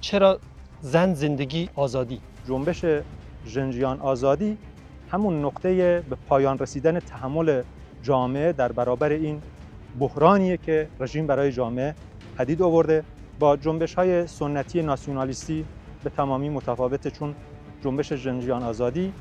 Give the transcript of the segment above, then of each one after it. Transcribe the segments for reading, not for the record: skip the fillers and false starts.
چرا زن زندگی آزادی؟ جنبش ژنجیان آزادی همون نقطه به پایان رسیدن تحمل جامعه در برابر این بحرانیه که رژیم برای جامعه پدید آورده. با جنبش‌های سنتی ناسیونالیستی به تمامی متفاوته، چون جنبش ژنجیان آزادی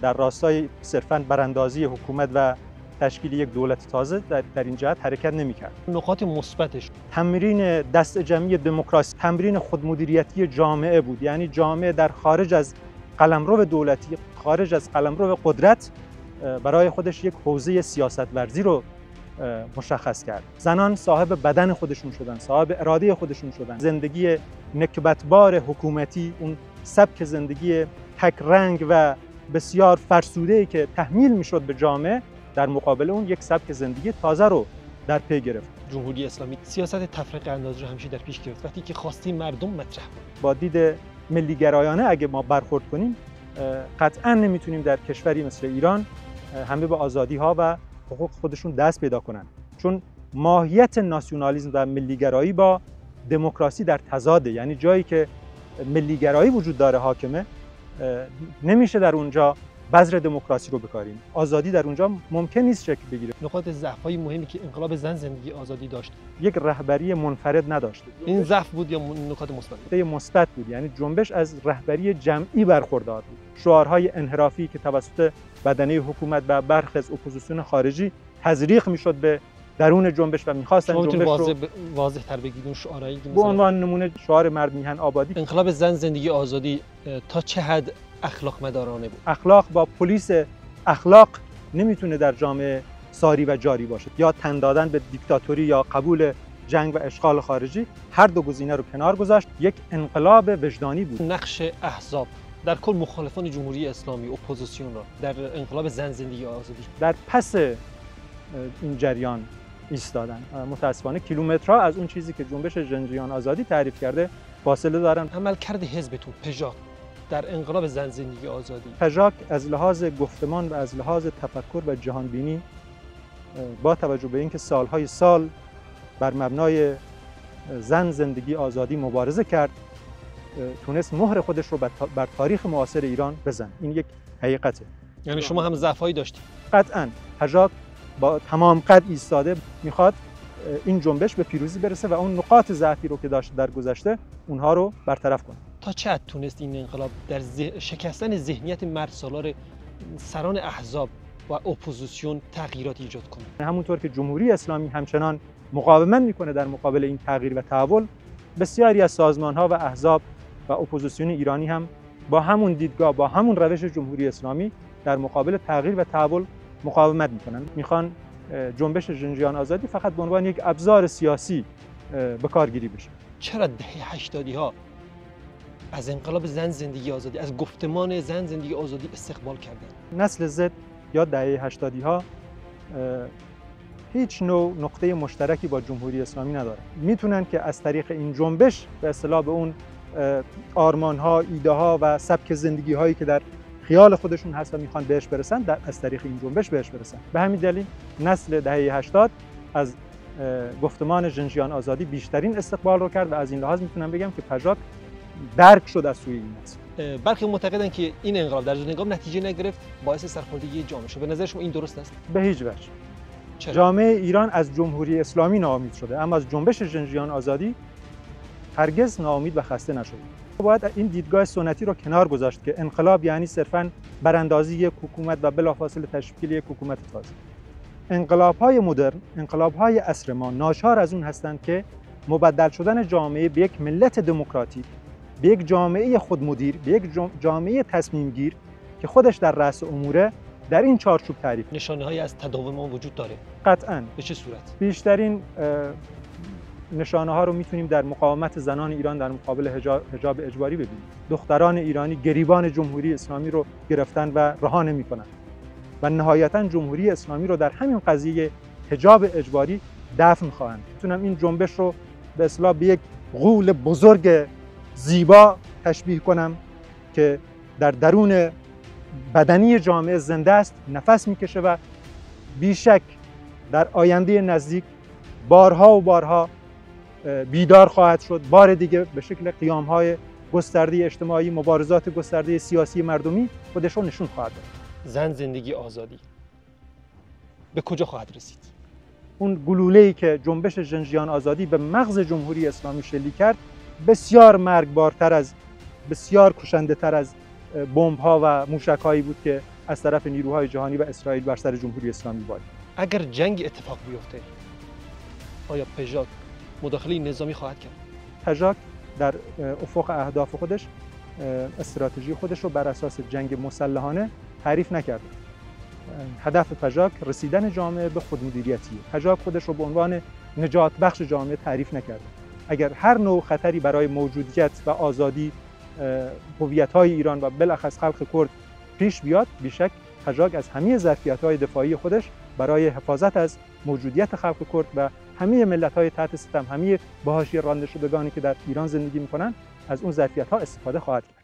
در راستای صرفاً براندازی حکومت و تشکیل یک دولت تازه در این جهت حرکت نمی‌کرد. نکات مثبتش تمرین دست جمعی دموکراسی، تمرین خودمدیریتی جامعه بود، یعنی جامعه در خارج از قلمرو دولتی، خارج از قلمرو قدرت برای خودش یک حوزه سیاست ورزی رو مشخص کرد. زنان صاحب بدن خودشون شدن، صاحب اراده خودشون شدن. زندگی نکبتبار حکومتی، اون سبک زندگی تک رنگ و بسیار فرسوده‌ای که تحمیل میشد به جامعه، در مقابل اون یک سبک زندگی تازه رو در پی گرفت. جمهوری اسلامی سیاست تفرقه اندازی رو همیشه در پیش گرفت وقتی که خواسته مردم مطرح بود. با دید ملی‌گرایانه اگه ما برخورد کنیم، قطعاً نمیتونیم در کشوری مثل ایران همه به آزادی‌ها و حقوق خودشون دست پیدا کنن، چون ماهیت ناسیونالیسم و ملی‌گرایی با دموکراسی در تضاده. یعنی جایی که ملی‌گرایی وجود داره حاکمه، نمیشه در اونجا بذر دموکراسی رو بکاریم. آزادی در اونجا ممکن نیست شکل بگیره. نقاط ضعف‌های مهمی که انقلاب زن زندگی آزادی داشت، یک رهبری منفرد نداشت. این ضعف بود یا نکات مثبت؟ مثبت بود، یعنی جنبش از رهبری جمعی برخوردار بود. شعارهای انحرافی که توسط بدنه حکومت و برخی از اپوزیسیون خارجی تزریق میشد به درون جنبش و می‌خواستن جنبش رو واضح تر بگید. شعارهایی به عنوان نمونه شعار مرد میهن آبادی. انقلاب زن زندگی آزادی تا چه حد اخلاق مدارانه بود؟ اخلاق با پلیس اخلاق نمیتونه در جامعه ساری و جاری باشه، یا تن دادن به دیکتاتوری یا قبول جنگ و اشغال خارجی. هر دو گزینه رو کنار گذاشت. یک انقلاب وجدانی بود. نقش احزاب در کل مخالفان جمهوری اسلامی اپوزیسیون را در انقلاب زن زندگی آزادی در پس این جریان ایستادن. متاسفانه کیلومترها از اون چیزی که جنبش ژنجیان آزادی تعریف کرده فاصله دارن. عملکرد حزبتون پژاک در انقلاب زن زندگی آزادی، پژاک از لحاظ گفتمان و از لحاظ تفکر و جهانبینی، با توجه به اینکه سالهای سال بر مبنای زن زندگی آزادی مبارزه کرد، تونست مهر خودش رو بر تاریخ معاصر ایران بزنه. این یک حقیقته. یعنی شما هم ضعف‌هایی داشتید؟ قطعاً. پژاک با تمام قد ایستاده میخواد این جنبش به پیروزی برسه و اون نقاط ضعفی رو که داشت در گذشته اونها رو برطرف کنه. تا چه حد تونست این انقلاب در شکستن ذهنیت مرد سالار سران احزاب و اپوزیسیون تغییرات ایجاد کنه؟ همونطور که جمهوری اسلامی همچنان مقاومت میکنه در مقابل این تغییر و تحول، بسیاری از سازمان‌ها و احزاب و اپوزیسیون ایرانی هم با همون دیدگاه، با همون روش جمهوری اسلامی در مقابل تغییر و تحول مقاومت میکنن. میخوان جنبش ژنجیان آزادی فقط به عنوان یک ابزار سیاسی به کارگیری بشه. چرا دهه 80 ها از انقلاب زن زندگی آزادی، از گفتمان زن زندگی آزادی استقبال کردن؟ نسل زد یا دهه 80 ها هیچ نوع نقطه مشترکی با جمهوری اسلامی نداره. میتونن که از طریق این جنبش به اصطلاح به اون آرمان ها، ایده ها و سبک زندگی هایی که در خیال خودشون هست و میخوان بهش برسن، از طریق این جنبش بهش برسن. به همین دلیل نسل دهه 80 از گفتمان ژنجیان آزادی بیشترین استقبال رو کرد و از این لحاظ میتونم بگم که پژاک درک شد از سوی این نسل. برخی معتقدن که این انقلاب در انقلاب نتیجه نگرفت، باعث سرخوردگی جامعه شد. به نظر شما این درست است؟ به هیچ وجه. چرا؟ جامعه ایران از جمهوری اسلامی ناامید شده، اما از جنبش ژنجیان آزادی هرگز ناامید و خسته نشده. باید این دیدگاه سنتی رو کنار گذاشت که انقلاب یعنی صرفاً براندازی یک حکومت و بلافاصله تشکیل یک حکومت تازه. انقلاب‌های مدرن، انقلاب‌های عصر ما ناچار از اون هستند که مبدل شدن جامعه به یک ملت دموکراتیک، به یک جامعه خودمدیر، به یک جامعه تصمیم گیر که خودش در رأس اموره، در این چارچوب تعریف. نشانه‌هایی از تداوم ما وجود داره؟ قطعاً. به چه صورت؟ بیشترین نشانه ها رو میتونیم در مقاومت زنان ایران در مقابل حجاب اجباری ببینیم. دختران ایرانی گریبان جمهوری اسلامی رو گرفتن و رها نمی‌کنند و نهایتاً جمهوری اسلامی رو در همین قضیه حجاب اجباری دفن خواهند. میتونم این جنبش رو به اصطلاح به یک غول بزرگ زیبا تشبیه کنم که در درون بدنی جامعه زنده است، نفس میکشه و بیشک در آینده نزدیک بارها و بارها بیدار خواهد شد، بار دیگه به شکل قیام‌های گسترده اجتماعی، مبارزات گسترده سیاسی مردمی خودش رو نشون خواهد داد. زن، زندگی، آزادی به کجا خواهد رسید؟ اون گلوله‌ای که جنبش ژنژیان آزادی به مغز جمهوری اسلامی شلیک کرد بسیار مرگبارتر از، بسیار کشنده‌تر از بمب‌ها و موشک‌هایی بود که از طرف نیروهای جهانی و اسرائیل بر سر جمهوری اسلامی بارید. اگر جنگ اتفاق بیفته آیا پژاک مداخله نظامی خواهد کرد؟ پژاک در افق اهداف خودش استراتژی خودش رو بر اساس جنگ مسلحانه تعریف نکرده. هدف پژاک رسیدن جامعه به خودمدیریتیه. پژاک خودش رو به عنوان نجات بخش جامعه تعریف نکرده. اگر هر نوع خطری برای موجودیت و آزادی هویت‌های ایران و بالاخص خلق کرد پیش بیاد، بیشک پژاک از همه ظرفیت‌های دفاعی خودش برای حفاظت از موجودیت خلق کرد و همه ملت‌های تحت ستم، همه به حاشیه رانده شدگانی که در ایران زندگی می‌کنند، از اون ظرفیت‌ها استفاده خواهد کرد.